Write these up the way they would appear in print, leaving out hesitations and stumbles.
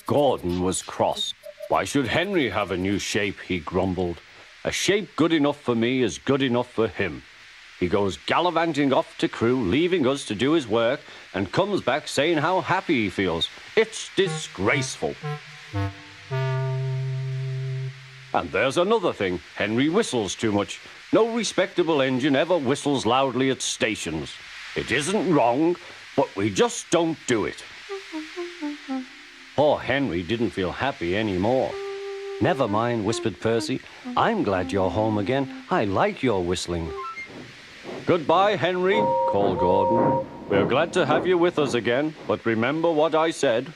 Gordon was cross. Why should Henry have a new shape, he grumbled. A shape good enough for me is good enough for him. He goes gallivanting off to Crewe, leaving us to do his work, and comes back saying how happy he feels. It's disgraceful. And there's another thing. Henry whistles too much. No respectable engine ever whistles loudly at stations. It isn't wrong, but we just don't do it. Poor Henry didn't feel happy anymore. Never mind, whispered Percy. I'm glad you're home again. I like your whistling. Goodbye, Henry, called Gordon. We're glad to have you with us again, but remember what I said.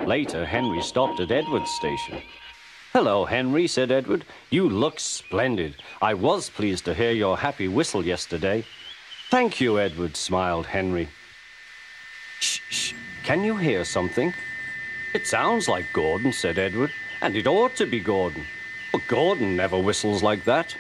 Later, Henry stopped at Edward's station. Hello, Henry, said Edward. You look splendid. I was pleased to hear your happy whistle yesterday. Thank you, Edward, smiled Henry. Shh, shh. Can you hear something? It sounds like Gordon, said Edward, and it ought to be Gordon. But Gordon never whistles like that.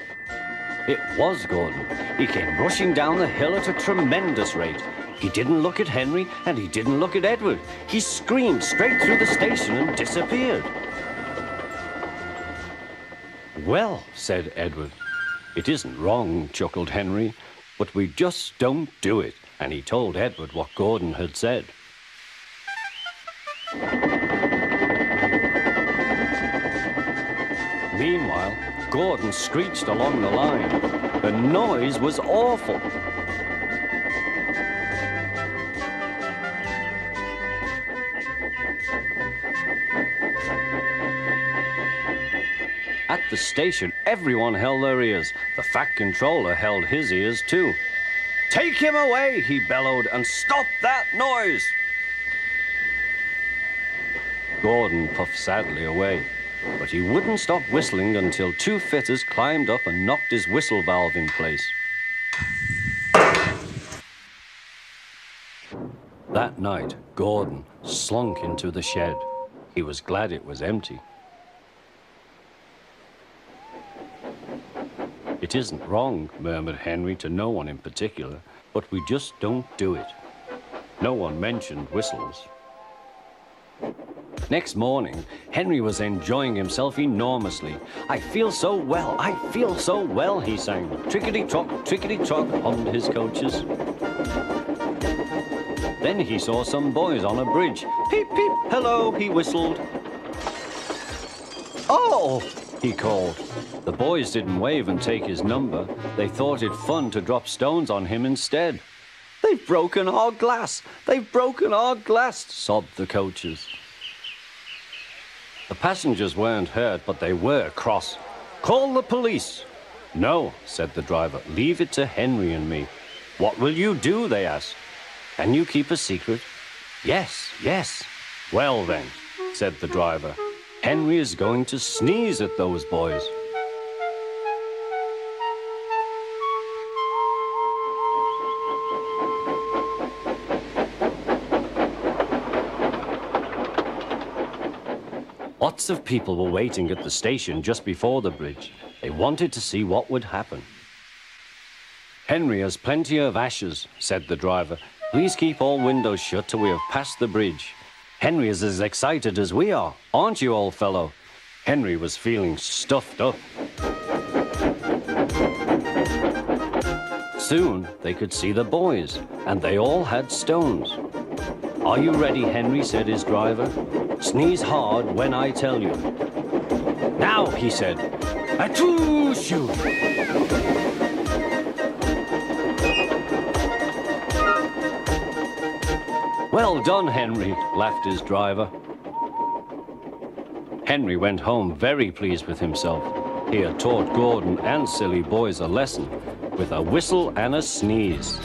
It was Gordon. He came rushing down the hill at a tremendous rate. He didn't look at Henry, and he didn't look at Edward. He screamed straight through the station and disappeared. Well, said Edward. It isn't wrong, chuckled Henry, but we just don't do it. And he told Edward what Gordon had said. Meanwhile, Gordon screeched along the line. The noise was awful. At the station, everyone held their ears. The Fat Controller held his ears too. Take him away, he bellowed, and stop that noise! Gordon puffed sadly away, but he wouldn't stop whistling until two fitters climbed up and knocked his whistle valve in place. That night, Gordon slunk into the shed. He was glad it was empty. It isn't wrong, murmured Henry to no one in particular, but we just don't do it. No one mentioned whistles. Next morning, Henry was enjoying himself enormously. I feel so well, he sang. Trickety-trot, hummed his coaches. Then he saw some boys on a bridge. Peep, peep, hello, he whistled. Oh, he called. The boys didn't wave and take his number. They thought it fun to drop stones on him instead. They've broken our glass, sobbed the coaches. The passengers weren't hurt, but they were cross. Call the police. No, said the driver, leave it to Henry and me. What will you do, they asked. Can you keep a secret? Yes. Well then, said the driver, Henry is going to sneeze at those boys. Lots of people were waiting at the station just before the bridge. They wanted to see what would happen. Henry has plenty of ashes, said the driver. Please keep all windows shut till we have passed the bridge. Henry is as excited as we are, aren't you, old fellow? Henry was feeling stuffed up. Soon they could see the boys, and they all had stones. Are you ready, Henry, said his driver. Sneeze hard when I tell you. Now, he said. Achoo-shoo! Well done, Henry, laughed his driver. Henry went home very pleased with himself. He had taught Gordon and silly boys a lesson with a whistle and a sneeze.